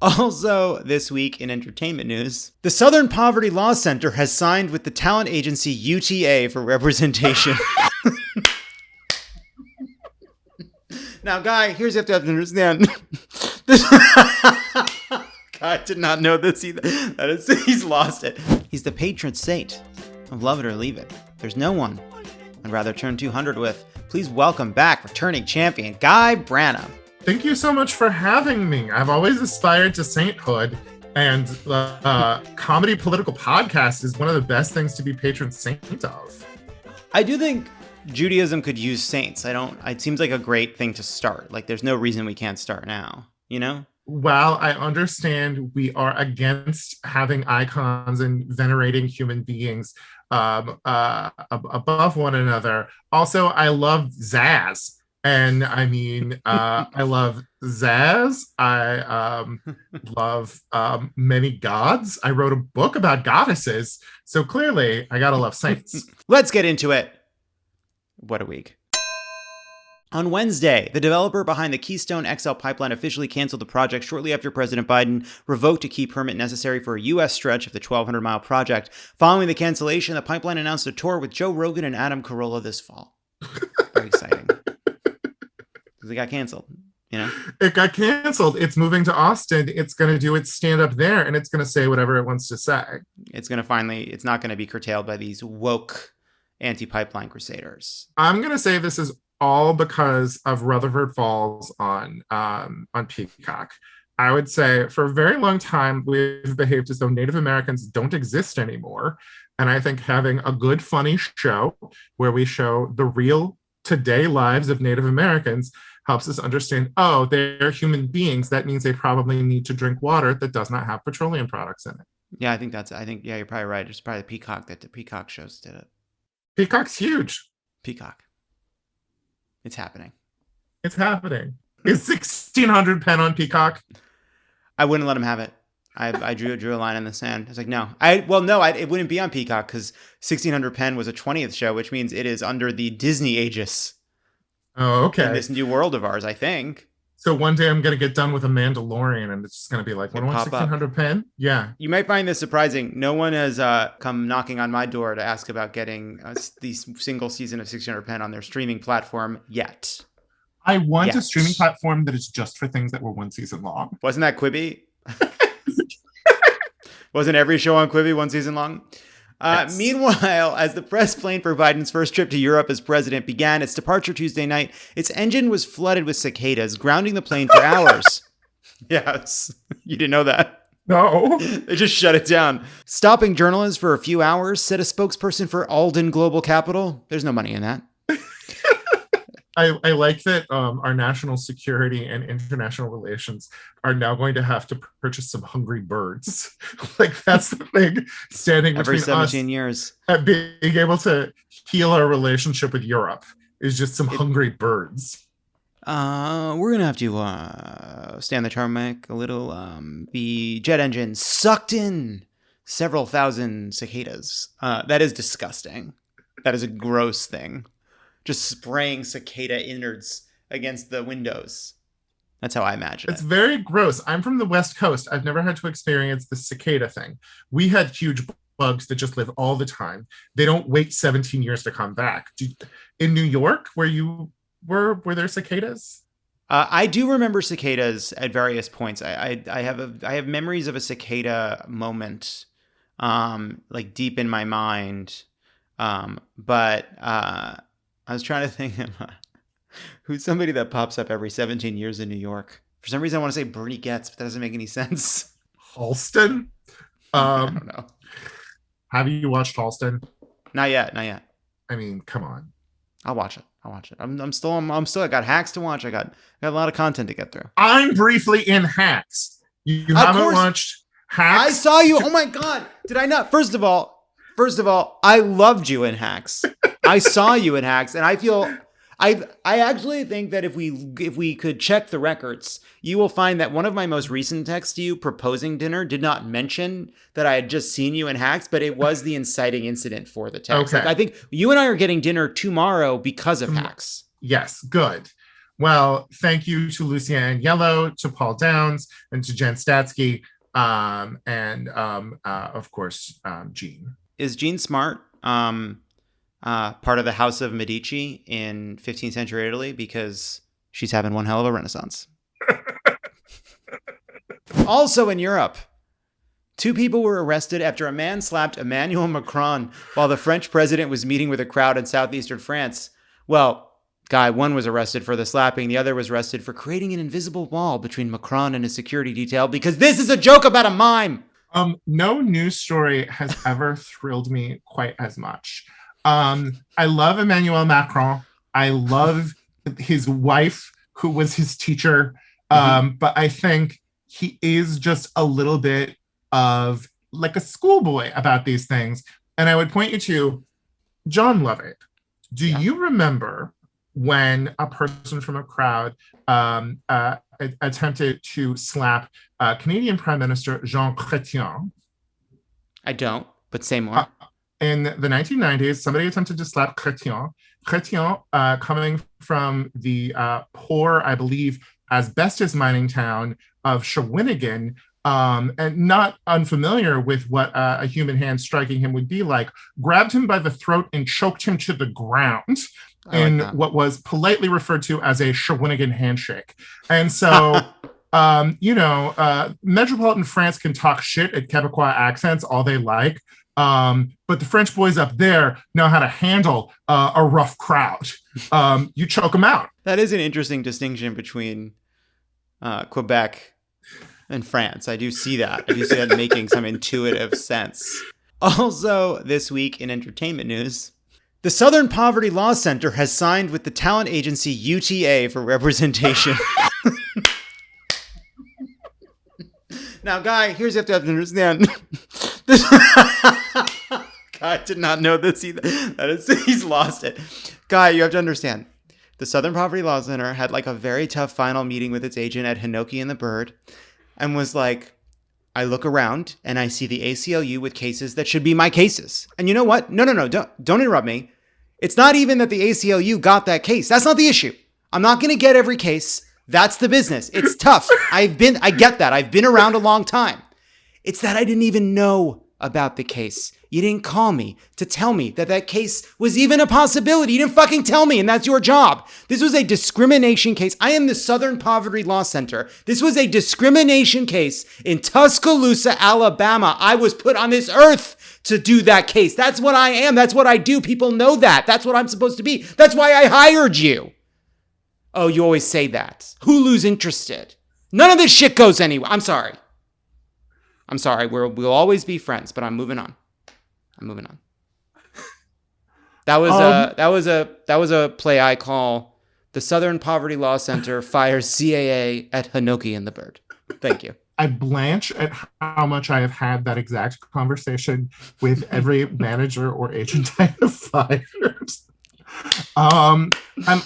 Also, this week in entertainment news, the Southern Poverty Law Center has signed with the talent agency UTA for representation. Now, Guy, here's what you have to understand. Guy did not know this either. He's lost it. He's the patron saint of Love It or Leave It. There's no one I'd rather turn 200 with. Please welcome back returning champion, Guy Branum. Thank you so much for having me. I've always aspired to sainthood, and comedy political podcast is one of the best things to be patron saint of. I do think Judaism could use saints. It seems like a great thing to start. Like, there's no reason we can't start now, you know? While I understand we are against having icons and venerating human beings above one another, also, I love Zaz. And I mean, I love Zaz. I love many gods. I wrote a book about goddesses. So clearly, I gotta love saints. Let's get into it. What a week. On Wednesday, the developer behind the Keystone XL Pipeline officially canceled the project shortly after President Biden revoked a key permit necessary for a U.S. stretch of the 1,200-mile project. Following the cancellation, the pipeline announced a tour with Joe Rogan and Adam Carolla this fall. Very exciting. Because it got canceled, you know? It got canceled. It's moving to Austin. It's going to do its stand-up there, and it's going to say whatever it wants to say. It's not going to be curtailed by these woke anti-pipeline crusaders. I'm going to say this is all because of Rutherford Falls on Peacock. I would say for a very long time, we've behaved as though Native Americans don't exist anymore. And I think having a good, funny show where we show the real today lives of Native Americans helps us understand, oh, they're human beings. That means they probably need to drink water that does not have petroleum products in it. Yeah, yeah, you're probably right. It's probably the Peacock shows did it. Peacock's huge. Peacock. It's happening. It's happening. Is 1600 pen on Peacock? I wouldn't let him have it. I drew a line in the sand. I was like, no. It wouldn't be on Peacock because 1600 pen was a 20th show, which means it is under the Disney aegis. Oh, okay. In this new world of ours, I think. So one day I'm going to get done with a Mandalorian and it's just going to be like, what do I want 1600 pen? Yeah. You might find this surprising. No one has come knocking on my door to ask about getting the single season of 1600 pen on their streaming platform yet. I want a streaming platform that is just for things that were one season long. Wasn't that Quibi? Wasn't every show on Quibi one season long? Yes. Meanwhile, as the press plane for Biden's first trip to Europe as president began its departure Tuesday night, its engine was flooded with cicadas, grounding the plane for hours. Yes. You didn't know that? No. They just shut it down. Stopping journalists for a few hours, said a spokesperson for Alden Global Capital. There's no money in that. I like that our national security and international relations are now going to have to purchase some hungry birds. Like, that's the thing standing every between 17 us years. And being able to heal our relationship with Europe is just some hungry birds. We're going to have to stay on the tarmac a little. The jet engine sucked in several thousand cicadas. That is disgusting. That is a gross thing. Just spraying cicada innards against the windows. That's how I imagine it. It's very gross. I'm from the West Coast. I've never had to experience the cicada thing. We had huge bugs that just live all the time. They don't wait 17 years to come back. In New York, where you were there cicadas? I do remember cicadas at various points. I have memories of a cicada moment, like deep in my mind. But I was trying to think of who's somebody that pops up every 17 years in New York. For some reason, I want to say Bernie Getz, but that doesn't make any sense. Halston? I don't know. Have you watched Halston? Not yet. I mean, come on. I'll watch it. I'm still. I got Hacks to watch. I got a lot of content to get through. I'm briefly in Hacks. You haven't watched Hacks? I saw you. Oh my God. Did I not? First of all, I loved you in Hacks. I saw you in Hacks, and I feel I actually think that if we could check the records, you will find that one of my most recent texts to you proposing dinner did not mention that I had just seen you in Hacks, but it was the inciting incident for the text. Okay. Like, I think you and I are getting dinner tomorrow because of Hacks. Yes, good. Well, thank you to Lucianne Yellow, to Paul Downs, and to Jen Statsky, and of course, Jean. Is Jean Smart part of the House of Medici in 15th century Italy? Because she's having one hell of a renaissance. Also in Europe, 2 people were arrested after a man slapped Emmanuel Macron while the French president was meeting with a crowd in southeastern France. Well, Guy, one was arrested for the slapping. The other was arrested for creating an invisible wall between Macron and his security detail because this is a joke about a mime. No news story has ever thrilled me quite as much. I love Emmanuel Macron. I love his wife, who was his teacher. But I think he is just a little bit of like a schoolboy about these things. And I would point you to Jon Lovett. Do you remember when a person from a crowd attempted to slap Canadian Prime Minister Jean Chrétien? I don't, but say more. In the 1990s, somebody attempted to slap Chrétien. Chrétien, coming from the poor, I believe, asbestos mining town of Shawinigan, and not unfamiliar with what a human hand striking him would be like, grabbed him by the throat and choked him to the ground in what was politely referred to as a Shawinigan handshake. And so, metropolitan France can talk shit at Quebecois accents all they like, but the French boys up there know how to handle a rough crowd. You choke them out. That is an interesting distinction between Quebec and France. I do see that. I do see that making some intuitive sense. Also, this week in entertainment news, the Southern Poverty Law Center has signed with the talent agency UTA for representation. Now, Guy, here's what you have to understand. Guy did not know this either. He's lost it. Guy, you have to understand. The Southern Poverty Law Center had like a very tough final meeting with its agent at Hinoki and the Bird and was like, I look around and I see the ACLU with cases that should be my cases. And you know what? No, don't interrupt me. It's not even that the ACLU got that case. That's not the issue. I'm not going to get every case. That's the business. It's tough. I get that. I've been around a long time. It's that I didn't even know about the case. You didn't call me to tell me that that case was even a possibility. You didn't fucking tell me, and that's your job. This was a discrimination case. I am the Southern Poverty Law Center. This was a discrimination case in Tuscaloosa, Alabama. I was put on this earth to do that case. That's what I am. That's what I do. People know that. That's what I'm supposed to be. That's why I hired you. Oh, you always say that. Hulu's interested. None of this shit goes anywhere. I'm sorry. We'll always be friends, but I'm moving on. That was a play I call the Southern Poverty Law Center fires CAA at Hinoki and the Bird. Thank you. I blanch at how much I have had that exact conversation with every manager or agent I have fired. I'm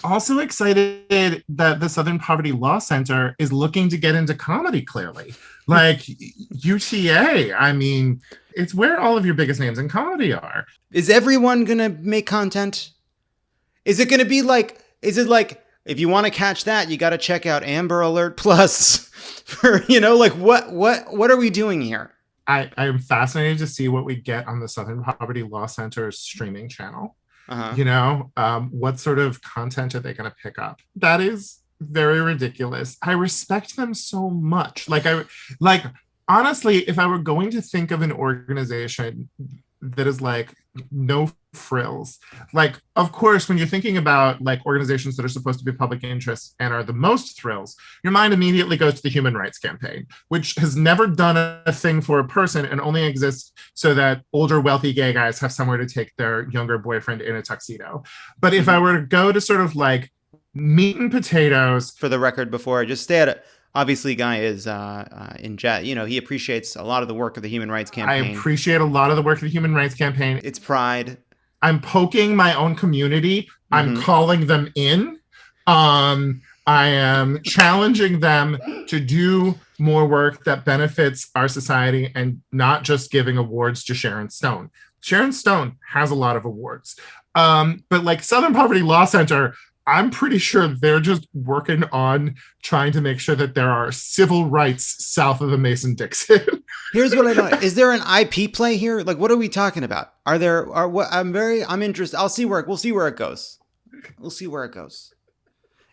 also excited that the Southern Poverty Law Center is looking to get into comedy, clearly. Like UTA, I mean, it's where all of your biggest names in comedy are. Is everyone going to make content? Is it like, if you want to catch that, you got to check out Amber Alert Plus for, what are we doing here? I am fascinated to see what we get on the Southern Poverty Law Center's streaming channel. What sort of content are they going to pick up? That is very ridiculous. I respect them so much. Honestly, if I were going to think of an organization that is like no frills, like, of course, when you're thinking about like organizations that are supposed to be public interest and are the most thrills, your mind immediately goes to the Human Rights Campaign, which has never done a thing for a person and only exists so that older, wealthy gay guys have somewhere to take their younger boyfriend in a tuxedo. But if I were to go to sort of like meat and potatoes. For the record, before I just stay at it, obviously, Guy is in jet. He appreciates a lot of the work of the Human Rights Campaign. I appreciate a lot of the work of the Human Rights Campaign. It's pride. I'm poking my own community. Mm-hmm. I'm calling them in. I am challenging them to do more work that benefits our society and not just giving awards to Sharon Stone. Sharon Stone has a lot of awards. But like Southern Poverty Law Center, I'm pretty sure they're just working on trying to make sure that there are civil rights south of the Mason-Dixon. Here's what I don't. Is there an IP play here? Like, what are we talking about? I'm interested. We'll see where it goes. We'll see where it goes.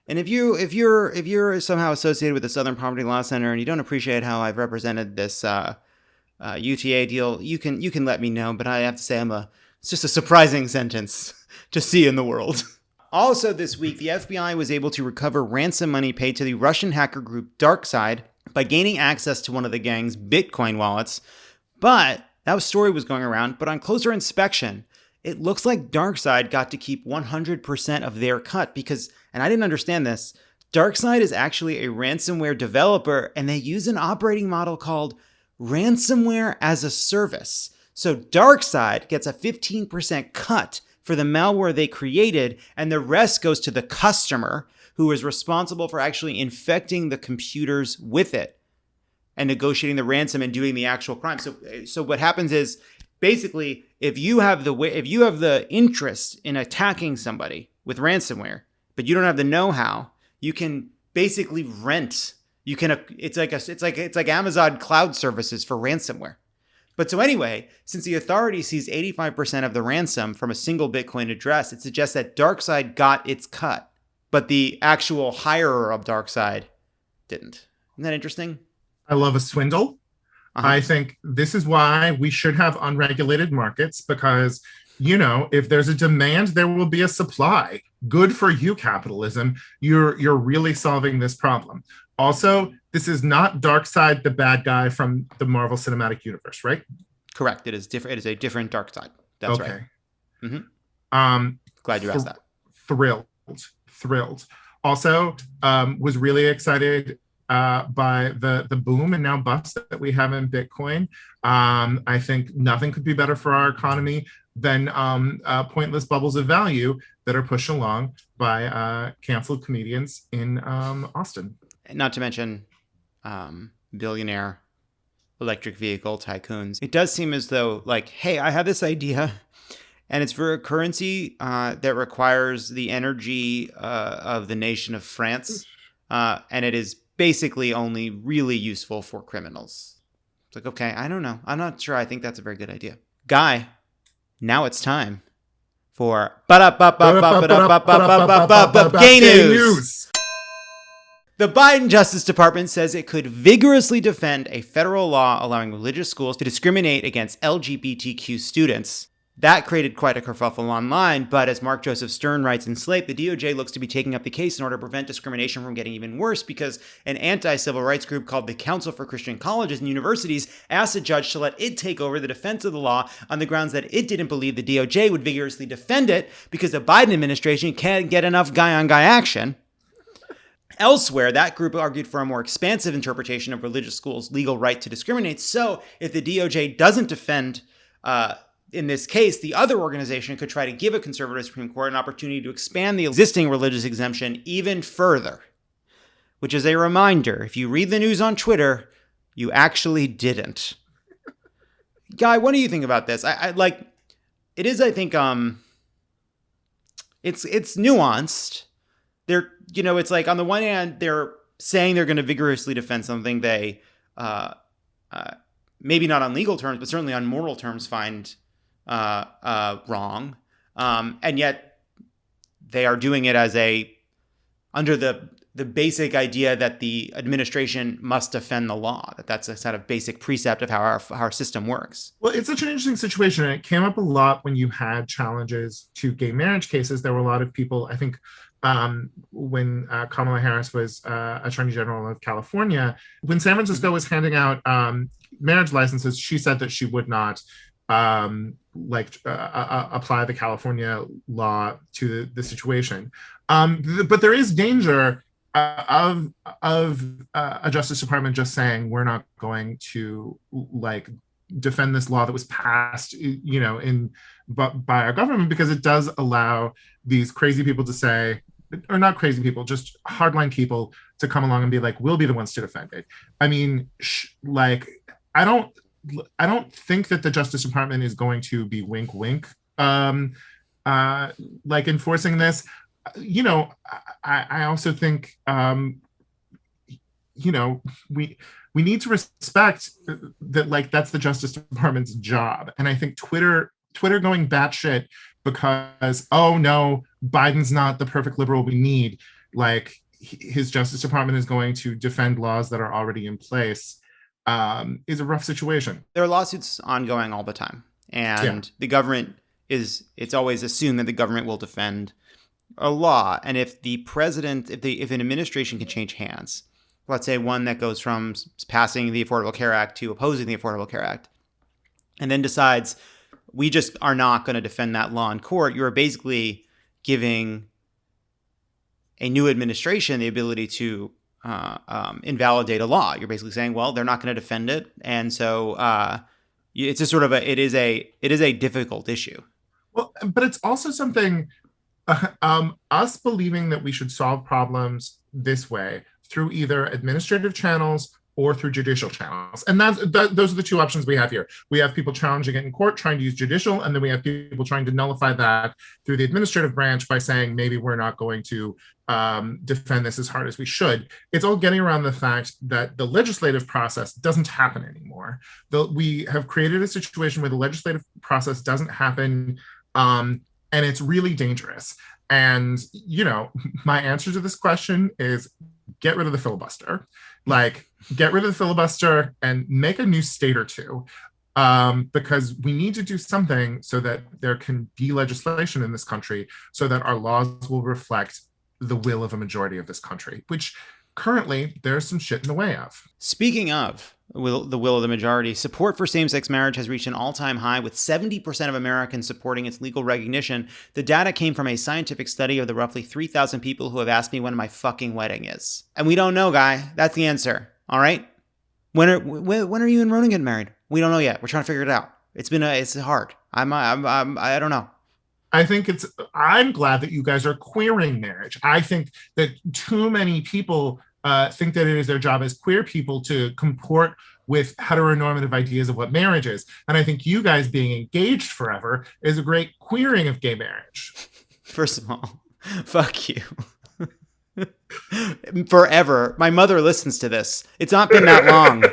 And if you're somehow associated with the Southern Poverty Law Center and you don't appreciate how I've represented this UTA deal, you can let me know. But I have to say, it's just a surprising sentence to see in the world. Also this week, the FBI was able to recover ransom money paid to the Russian hacker group DarkSide by gaining access to one of the gang's Bitcoin wallets. But that story was going around, but on closer inspection, it looks like DarkSide got to keep 100% of their cut because, and I didn't understand this, DarkSide is actually a ransomware developer and they use an operating model called ransomware as a service. So DarkSide gets a 15% cut for the malware they created, and the rest goes to the customer who is responsible for actually infecting the computers with it and negotiating the ransom and doing the actual crime. So what happens is basically if you have the interest in attacking somebody with ransomware, but you don't have the know-how, you can basically rent. It's like Amazon cloud services for ransomware. But so anyway, since the authority sees 85% of the ransom from a single Bitcoin address, it suggests that DarkSide got its cut, but the actual hirer of DarkSide didn't. Isn't that interesting? I love a swindle. Uh-huh. I think this is why we should have unregulated markets because, if there's a demand, there will be a supply. Good for you, capitalism. You're really solving this problem. Also, this is not DarkSide, the bad guy from the Marvel Cinematic Universe, right? Correct. It is different. It is a different DarkSide. That's okay. Right. Mm-hmm. Glad you asked that. Thrilled. Also, was really excited by the boom and now bust that we have in Bitcoin. I think nothing could be better for our economy than pointless bubbles of value that are pushed along by canceled comedians in Austin. Not to mention billionaire electric vehicle tycoons. It does seem as though, like, hey, I have this idea, and it's for a currency that requires the energy of the nation of France, and it is basically only really useful for criminals. It's like, okay, I don't know. I'm not sure. I think that's a very good idea. Guy, now it's time for gay news. The Biden Justice Department says it could vigorously defend a federal law allowing religious schools to discriminate against LGBTQ students. That created quite a kerfuffle online, but as Mark Joseph Stern writes in Slate, the DOJ looks to be taking up the case in order to prevent discrimination from getting even worse because an anti-civil rights group called the Council for Christian Colleges and Universities asked a judge to let it take over the defense of the law on the grounds that it didn't believe the DOJ would vigorously defend it because the Biden administration can't get enough guy-on-guy action. Elsewhere, that group argued for a more expansive interpretation of religious schools' legal right to discriminate. So if the DOJ doesn't defend in this case, the other organization could try to give a conservative Supreme Court an opportunity to expand the existing religious exemption even further. Which is a reminder, if you read the news on Twitter, you actually didn't. Guy, what do you think about this? I think it's nuanced. It's like on the one hand, they're saying they're going to vigorously defend something they, maybe not on legal terms, but certainly on moral terms, find wrong. And yet they are doing it under the basic idea that the administration must defend the law, that's a sort of basic precept of how our system works. Well, it's such an interesting situation. And it came up a lot when you had challenges to gay marriage cases. There were a lot of people, I think, when Kamala Harris was Attorney General of California, when San Francisco was handing out marriage licenses, she said that she would not apply the California law to the situation. But there is danger of a Justice Department just saying we're not going to defend this law that was passed, by our government, because it does allow these crazy people to say, or not crazy people, just hardline people to come along and be like, we'll be the ones to defend it. I mean, I don't think that the Justice Department is going to be wink, wink, enforcing this. you know, I also think, you know, we need to respect that, like, that's the Justice Department's job. And I think Twitter going batshit because, oh no, Biden's not the perfect liberal we need. Like, his Justice Department is going to defend laws that are already in place, is a rough situation. There are lawsuits ongoing all the time. And the government it's always assumed that the government will defend a law. And if the president, if an administration can change hands, let's say one that goes from passing the Affordable Care Act to opposing the Affordable Care Act, and then decides we just are not going to defend that law in court, you are basically giving a new administration the ability to invalidate a law. You're basically saying, well, they're not going to defend it, and so it's a sort of it is a difficult issue. Well, but it's also something, us believing that we should solve problems this way through either administrative channels or through judicial channels. And those are the two options we have here. We have people challenging it in court, trying to use judicial, and then we have people trying to nullify that through the administrative branch by saying, maybe we're not going to defend this as hard as we should. It's all getting around the fact that the legislative process doesn't happen anymore. We have created a situation where the legislative process doesn't happen, and it's really dangerous. And, you know, my answer to this question is get rid of the filibuster. Like, get rid of the filibuster and make a new state or two, because we need to do something so that there can be legislation in this country so that our laws will reflect the will of a majority of this country, which currently there's some shit in the way of. Speaking of the will of the majority, support for same-sex marriage has reached an all-time high, with 70% of Americans supporting its legal recognition. The data came from a scientific study of the roughly 3,000 people who have asked me when my fucking wedding is. And we don't know, Guy. That's the answer. All right? When are you and Ronan getting married? We don't know yet. We're trying to figure it out. It's hard. I don't know. I think I'm glad that you guys are queering marriage. I think that too many people think that it is their job as queer people to comport with heteronormative ideas of what marriage is. And I think you guys being engaged forever is a great queering of gay marriage. First of all, fuck you. Forever. My mother listens to this. It's not been that long,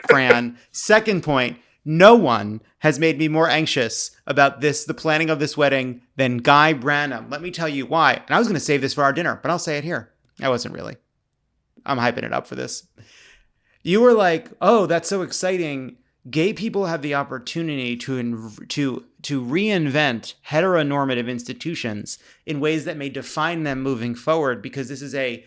Fran. Second point, no one has made me more anxious about the planning of this wedding, than Guy Branum. Let me tell you why. And I was going to save this for our dinner, but I'll say it here. I wasn't really. I'm hyping it up for this. You were like, oh, that's so exciting. Gay people have the opportunity to reinvent heteronormative institutions in ways that may define them moving forward, because this is a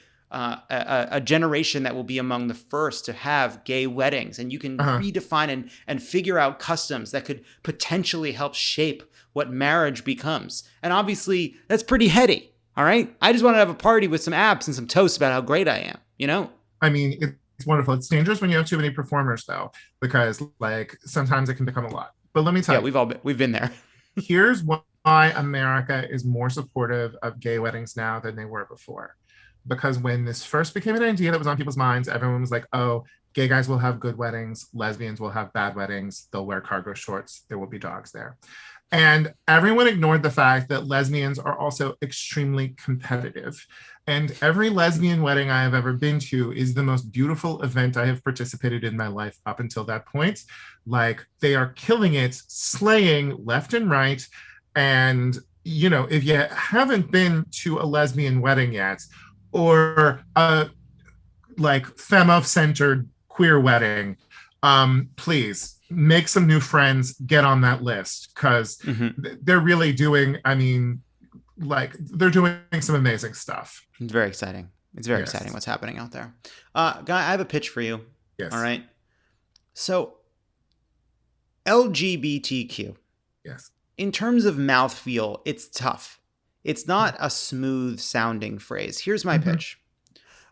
generation that will be among the first to have gay weddings, and you can redefine and figure out customs that could potentially help shape what marriage becomes. And obviously, that's pretty heady. All right, I just want to have a party with some apps and some toast about how great I am. You know, I mean, it's wonderful. It's dangerous when you have too many performers, though, because like sometimes it can become a lot. But let me tell you, we've been there. Here's why America is more supportive of gay weddings now than they were before. Because when this first became an idea that was on people's minds, everyone was like, oh, gay guys will have good weddings, lesbians will have bad weddings, they'll wear cargo shorts, there will be dogs there. And everyone ignored the fact that lesbians are also extremely competitive. And every lesbian wedding I have ever been to is the most beautiful event I have participated in my life up until that point. Like, they are killing it, slaying left and right. And, you know, if you haven't been to a lesbian wedding yet, or a like femme-centered queer wedding, please make some new friends, get on that list, because they're really doing, I mean, like, they're doing some amazing stuff. It's very exciting. It's very exciting what's happening out there. Guy, I have a pitch for you. Yes. All right. So, LGBTQ. Yes. In terms of mouthfeel, it's tough. It's not a smooth sounding phrase. Here's my pitch.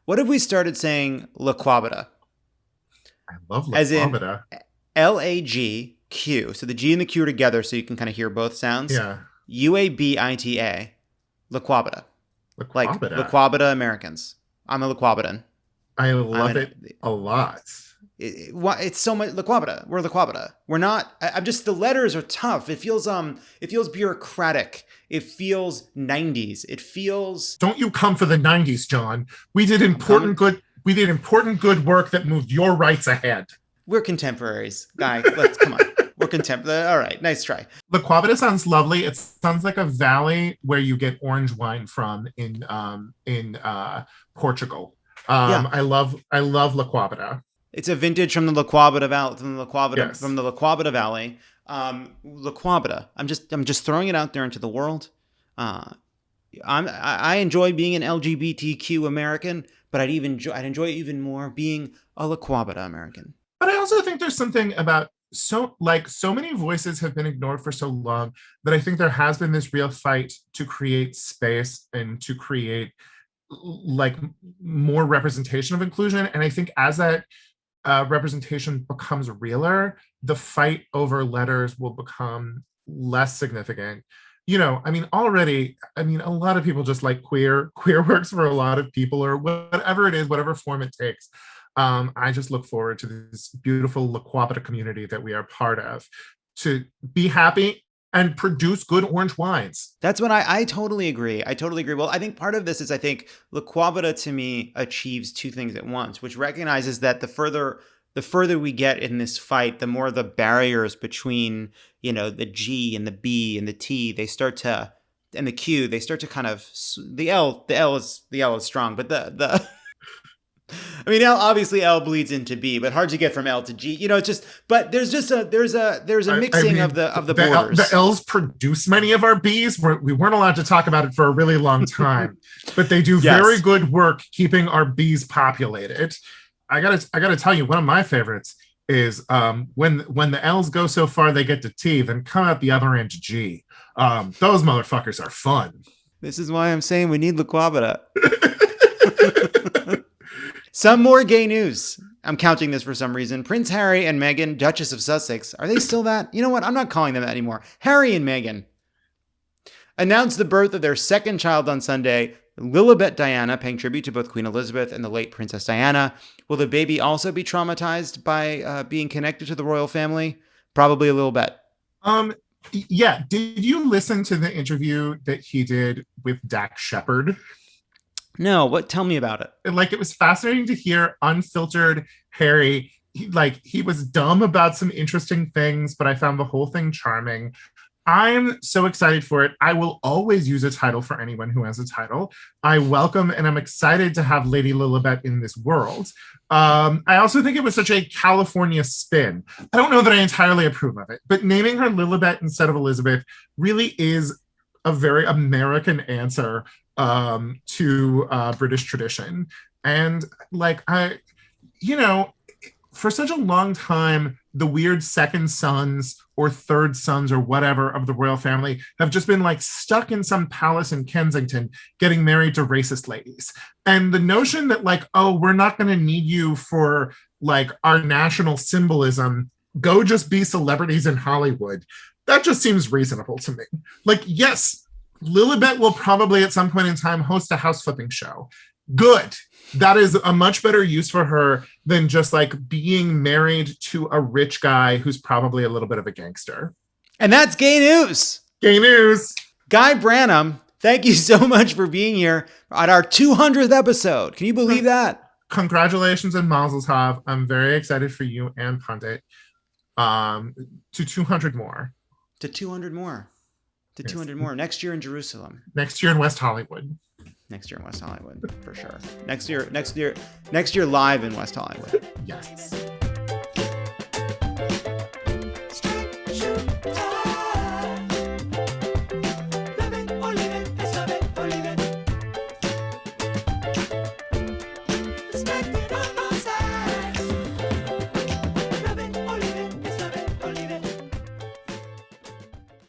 What if we started saying LaQuabita? I love LaQuabita. As in LAGQ. So the G and the Q are together so you can kind of hear both sounds. Yeah. UABITA. LaQuabita. Like LaQuabita Americans. I'm a LaQuabitan. I love it a lot. It's so much Laquabita. We're Laquabita. We're not. I'm just, the letters are tough. It feels bureaucratic. It feels 90s. It feels. Don't you come for the 90s, Jon. We did important good work that moved your rights ahead. We're contemporaries, Guy. Let's come on. We're contemporary. All right, nice try. Laquabita sounds lovely. It sounds like a valley where you get orange wine from in Portugal. I love Laquabita. It's a vintage from the Laquabita Valley. Yes. From the Laquabita Valley. Laquabita. I'm just throwing it out there into the world. I enjoy being an LGBTQ American, but I'd enjoy it even more being a Laquabita American. But I also think there's something about so many voices have been ignored for so long that I think there has been this real fight to create space and to create like more representation of inclusion. And I think as that representation becomes realer, the fight over letters will become less significant. Already, a lot of people just like queer works for a lot of people, or whatever it is, whatever form it takes. I just look forward to this beautiful Laquabita community that we are part of, to be happy and produce good orange wines. That's what I totally agree. I totally agree. Well, I think part of this is, I think Laquabita to me achieves two things at once, which recognizes that the further we get in this fight, the more the barriers between, the G and the B and the T, and the Q, they start to kind of, the L is strong, but obviously L bleeds into B, but hard to get from L to G. It's just, but there's a mixing of the borders. The L's produce many of our B's. We weren't allowed to talk about it for a really long time, but they do very good work keeping our B's populated. I gotta tell you, one of my favorites is when the L's go so far they get to T, then come out the other end to G. Those motherfuckers are fun. This is why I'm saying we need Laquabita. Some more gay news. I'm counting this for some reason. Prince Harry and Meghan, Duchess of Sussex. Are they still that? You know what? I'm not calling them that anymore. Harry and Meghan announced the birth of their second child on Sunday, Lilibet Diana, paying tribute to both Queen Elizabeth and the late Princess Diana. Will the baby also be traumatized by being connected to the royal family? Probably a little bit. Yeah. Did you listen to the interview that he did with Dax Shepard? No, tell me about it. It was fascinating to hear unfiltered Harry. He was dumb about some interesting things, but I found the whole thing charming. I'm so excited for it. I will always use a title for anyone who has a title. I welcome and I'm excited to have Lady Lilibet in this world. I also think it was such a California spin. I don't know that I entirely approve of it, but naming her Lilibet instead of Elizabeth really is a very American answer to British tradition. And for such a long time, the weird second sons or third sons or whatever of the royal family have just been stuck in some palace in Kensington getting married to racist ladies. And the notion that we're not going to need you for our national symbolism, go just be celebrities in Hollywood, that just seems reasonable to me. Yes, Lilibet will probably at some point in time host a house flipping show. Good. That is a much better use for her than just being married to a rich guy who's probably a little bit of a gangster. And that's gay news. Gay news. Guy Branum, thank you so much for being here at our 200th episode. Can you believe that? Congratulations and mazel tov. I'm very excited for you and Pundit. To 200 more. To 200 more. To 200 more. Next year in Jerusalem. Next year in West Hollywood. Next year in West Hollywood, for sure. Next year live in West Hollywood. Yes. Respect it.